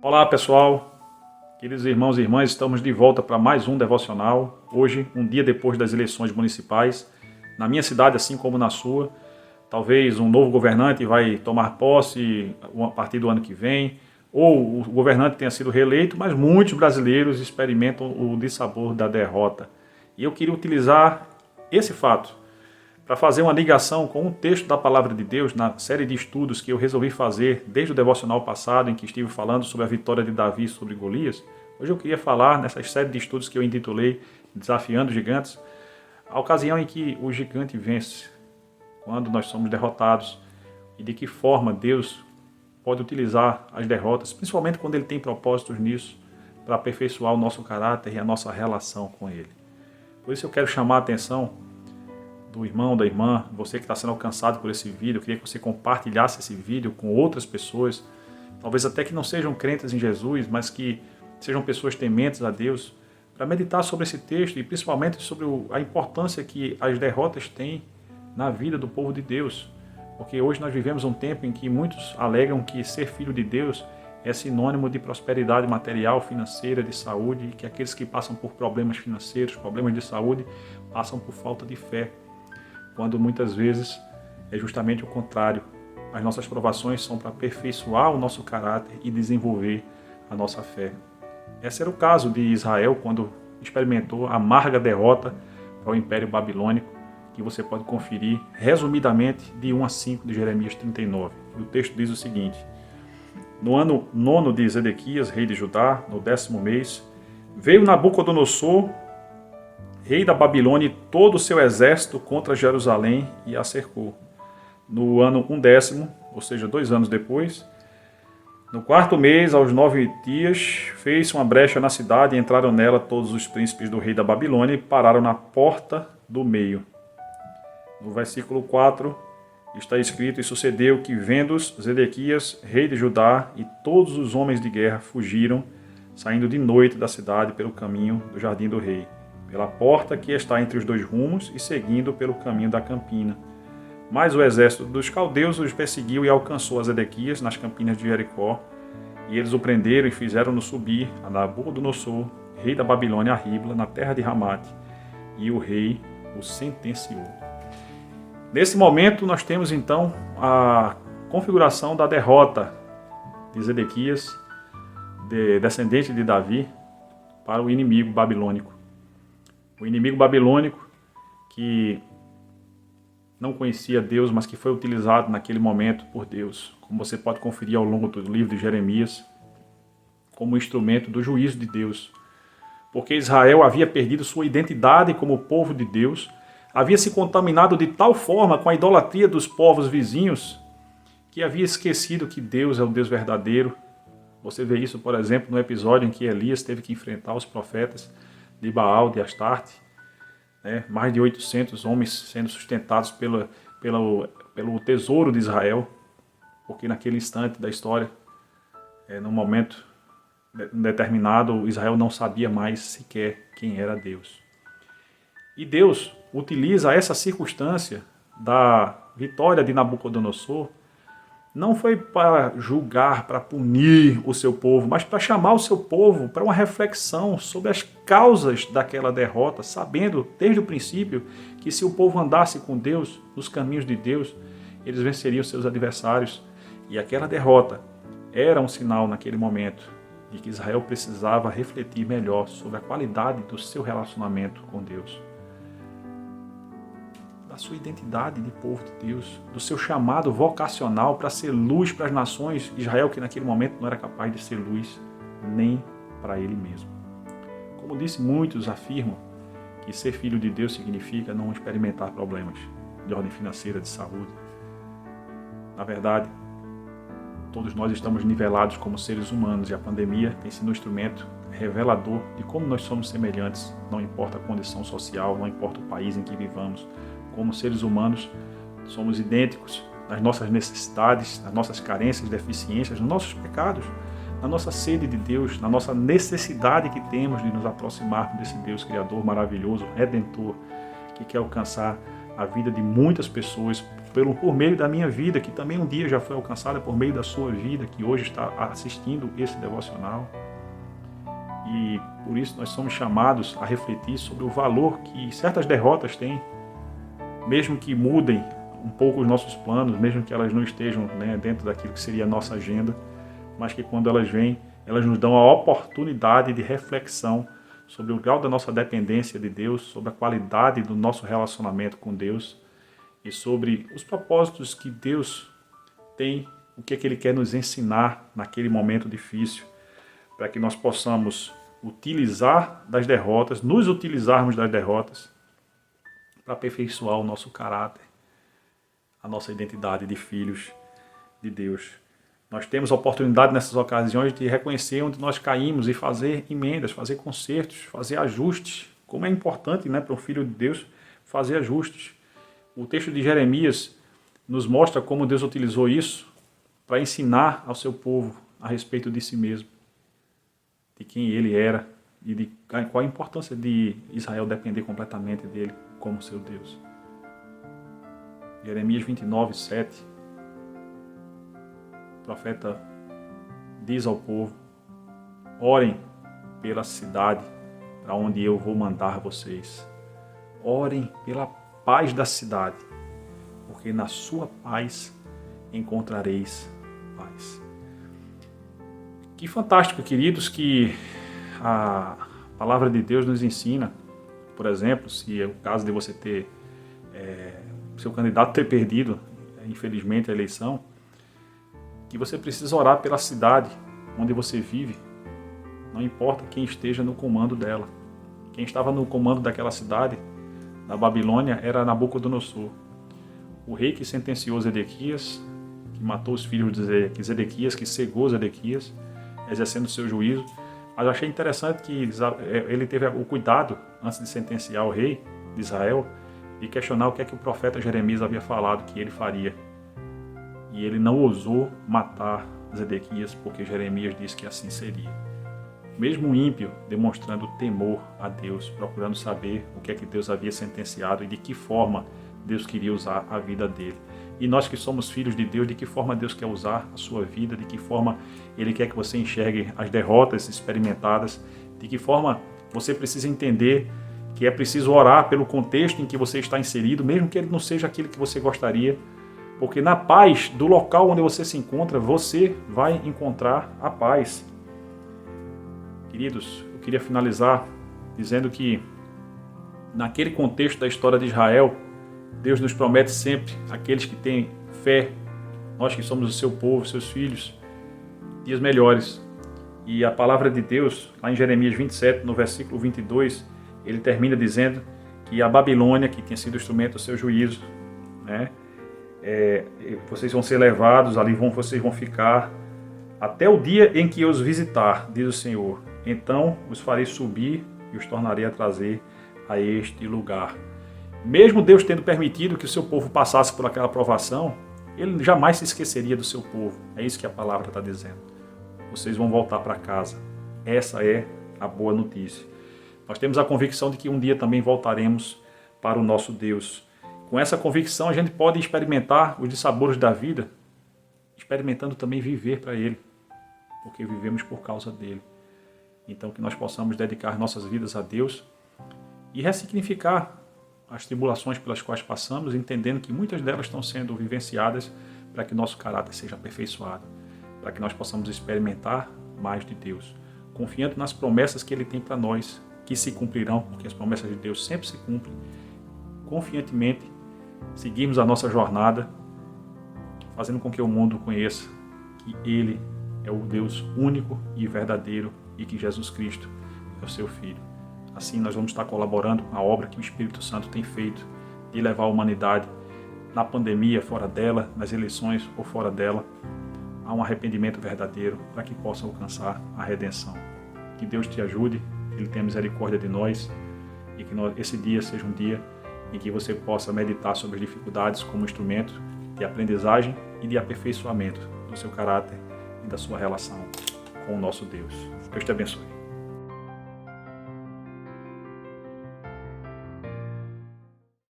Olá pessoal, queridos irmãos e irmãs, estamos de volta para mais um devocional. Hoje, um dia depois das eleições municipais, na minha cidade, assim como na sua, talvez um novo governante vai tomar posse a partir do ano que vem, ou o governante tenha sido reeleito, mas muitos brasileiros experimentam o dissabor da derrota. E eu queria utilizar esse fato para fazer uma ligação com um texto da Palavra de Deus na série de estudos que eu resolvi fazer desde o devocional passado, em que estive falando sobre a vitória de Davi sobre Golias. Hoje eu queria falar nessa série de estudos que eu intitulei Desafiando Gigantes, a ocasião em que o gigante vence, quando nós somos derrotados, e de que forma Deus pode utilizar as derrotas, principalmente quando Ele tem propósitos nisso, para aperfeiçoar o nosso caráter e a nossa relação com Ele. Por isso eu quero chamar a atenção do irmão, da irmã, você que está sendo alcançado por esse vídeo. Eu queria que você compartilhasse esse vídeo com outras pessoas, talvez até que não sejam crentes em Jesus, mas que sejam pessoas tementes a Deus, para meditar sobre esse texto e principalmente sobre a importância que as derrotas têm na vida do povo de Deus. Porque hoje nós vivemos um tempo em que muitos alegam que ser filho de Deus é sinônimo de prosperidade material, financeira, de saúde, e que aqueles que passam por problemas financeiros, problemas de saúde, passam por falta de fé, quando muitas vezes é justamente o contrário. As nossas provações são para aperfeiçoar o nosso caráter e desenvolver a nossa fé. Esse era o caso de Israel quando experimentou a amarga derrota para o Império Babilônico, que você pode conferir resumidamente de 1 a 5 de Jeremias 39. E o texto diz o seguinte: no ano 9 de Zedequias, rei de Judá, no 10º mês, veio Nabucodonosor, rei da Babilônia, e todo o seu exército contra Jerusalém e a cercou. No ano 10º, ou seja, 2 anos depois, no 4º mês, aos 9 dias, fez uma brecha na cidade e entraram nela todos os príncipes do rei da Babilônia e pararam na porta do meio. No versículo 4 está escrito: e sucedeu que, vendo-os, Zedequias, rei de Judá, e todos os homens de guerra fugiram, saindo de noite da cidade pelo caminho do jardim do rei, pela porta que está entre os 2 rumos, e seguindo pelo caminho da campina. Mas o exército dos caldeus os perseguiu e alcançou a Zedequias nas campinas de Jericó, e eles o prenderam e fizeram-no subir a Nabucodonosor, rei da Babilônia, a Ribla, na terra de Ramate, e o rei o sentenciou. Nesse momento nós temos então a configuração da derrota de Zedequias, descendente de Davi, para o inimigo babilônico. O inimigo babilônico que não conhecia Deus, mas que foi utilizado naquele momento por Deus, como você pode conferir ao longo do livro de Jeremias, como instrumento do juízo de Deus. Porque Israel havia perdido sua identidade como povo de Deus, havia se contaminado de tal forma com a idolatria dos povos vizinhos, que havia esquecido que Deus é o Deus verdadeiro. Você vê isso, por exemplo, no episódio em que Elias teve que enfrentar os profetas de Baal, de Astarte, mais de 800 homens sendo sustentados pelo tesouro de Israel, porque naquele instante da história, num momento determinado, Israel não sabia mais sequer quem era Deus. E Deus utiliza essa circunstância da vitória de Nabucodonosor, não foi para julgar, para punir o seu povo, mas para chamar o seu povo para uma reflexão sobre as causas daquela derrota, sabendo desde o princípio que se o povo andasse com Deus, nos caminhos de Deus, eles venceriam seus adversários. E aquela derrota era um sinal naquele momento de que Israel precisava refletir melhor sobre a qualidade do seu relacionamento com Deus, da sua identidade de povo de Deus, do seu chamado vocacional para ser luz para as nações. Israel, que naquele momento não era capaz de ser luz nem para ele mesmo. Como disse, muitos afirmam que ser filho de Deus significa não experimentar problemas de ordem financeira, de saúde. Na verdade, todos nós estamos nivelados como seres humanos, e a pandemia tem sido um instrumento revelador de como nós somos semelhantes, não importa a condição social, não importa o país em que vivamos. Como seres humanos, somos idênticos nas nossas necessidades, nas nossas carências, deficiências, nos nossos pecados, na nossa sede de Deus, na nossa necessidade que temos de nos aproximarmos desse Deus Criador maravilhoso, Redentor, que quer alcançar a vida de muitas pessoas por meio da minha vida, que também um dia já foi alcançada por meio da sua vida, que hoje está assistindo esse devocional. E por isso nós somos chamados a refletir sobre o valor que certas derrotas têm, mesmo que mudem um pouco os nossos planos, mesmo que elas não estejam, né, dentro daquilo que seria a nossa agenda, mas que quando elas vêm, elas nos dão a oportunidade de reflexão sobre o grau da nossa dependência de Deus, sobre a qualidade do nosso relacionamento com Deus e sobre os propósitos que Deus tem, o que é que Ele quer nos ensinar naquele momento difícil, para que nós possamos utilizar das derrotas, nos utilizarmos das derrotas para aperfeiçoar o nosso caráter, a nossa identidade de filhos de Deus. Nós temos a oportunidade nessas ocasiões de reconhecer onde nós caímos e fazer emendas, fazer consertos, fazer ajustes. Como é importante, né, para um filho de Deus fazer ajustes. O texto de Jeremias nos mostra como Deus utilizou isso para ensinar ao seu povo a respeito de si mesmo, de quem ele era e de qual a importância de Israel depender completamente dele como seu Deus. Jeremias 29, 7. O profeta diz ao povo: orem pela cidade para onde eu vou mandar vocês. Orem pela paz da cidade, porque na sua paz encontrareis paz. Que fantástico, queridos, que a palavra de Deus nos ensina. Por exemplo, se é o caso de você ter seu candidato ter perdido, infelizmente, a eleição, que você precisa orar pela cidade onde você vive, não importa quem esteja no comando dela. Quem estava no comando daquela cidade, na Babilônia, era Nabucodonosor, o rei que sentenciou Zedequias, que matou os filhos de Zedequias, que cegou Zedequias, exercendo seu juízo. Mas eu achei interessante que ele teve o cuidado, antes de sentenciar o rei de Israel, de questionar o que é que o profeta Jeremias havia falado que ele faria. E ele não ousou matar Zedequias, porque Jeremias disse que assim seria. Mesmo o ímpio demonstrando temor a Deus, procurando saber o que é que Deus havia sentenciado e de que forma Deus queria usar a vida dele. E nós que somos filhos de Deus, de que forma Deus quer usar a sua vida, de que forma Ele quer que você enxergue as derrotas experimentadas, de que forma você precisa entender que é preciso orar pelo contexto em que você está inserido, mesmo que ele não seja aquilo que você gostaria, porque na paz do local onde você se encontra, você vai encontrar a paz. Queridos, eu queria finalizar dizendo que naquele contexto da história de Israel, Deus nos promete sempre, aqueles que têm fé, nós que somos o seu povo, seus filhos, dias melhores. E a palavra de Deus, lá em Jeremias 27, no versículo 22, ele termina dizendo que a Babilônia, que tinha sido instrumento do seu juízo, né, vocês vão ser levados, ali vocês vão ficar até o dia em que eu os visitar, diz o Senhor. Então os farei subir e os tornarei a trazer a este lugar. Mesmo Deus tendo permitido que o seu povo passasse por aquela provação, Ele jamais se esqueceria do seu povo. É isso que a palavra está dizendo. Vocês vão voltar para casa. Essa é a boa notícia. Nós temos a convicção de que um dia também voltaremos para o nosso Deus. Com essa convicção a gente pode experimentar os dissabores da vida, experimentando também viver para Ele, porque vivemos por causa dEle. Então que nós possamos dedicar nossas vidas a Deus e ressignificar as tribulações pelas quais passamos, entendendo que muitas delas estão sendo vivenciadas para que nosso caráter seja aperfeiçoado, para que nós possamos experimentar mais de Deus, confiando nas promessas que Ele tem para nós, que se cumprirão, porque as promessas de Deus sempre se cumprem. Confiantemente, seguirmos a nossa jornada, fazendo com que o mundo conheça que Ele é o Deus único e verdadeiro e que Jesus Cristo é o seu Filho. Assim nós vamos estar colaborando com a obra que o Espírito Santo tem feito de levar a humanidade na pandemia, fora dela, nas eleições ou fora dela, a um arrependimento verdadeiro para que possa alcançar a redenção. Que Deus te ajude, que Ele tenha misericórdia de nós e que esse dia seja um dia em que você possa meditar sobre as dificuldades como instrumento de aprendizagem e de aperfeiçoamento do seu caráter e da sua relação com o nosso Deus. Deus te abençoe.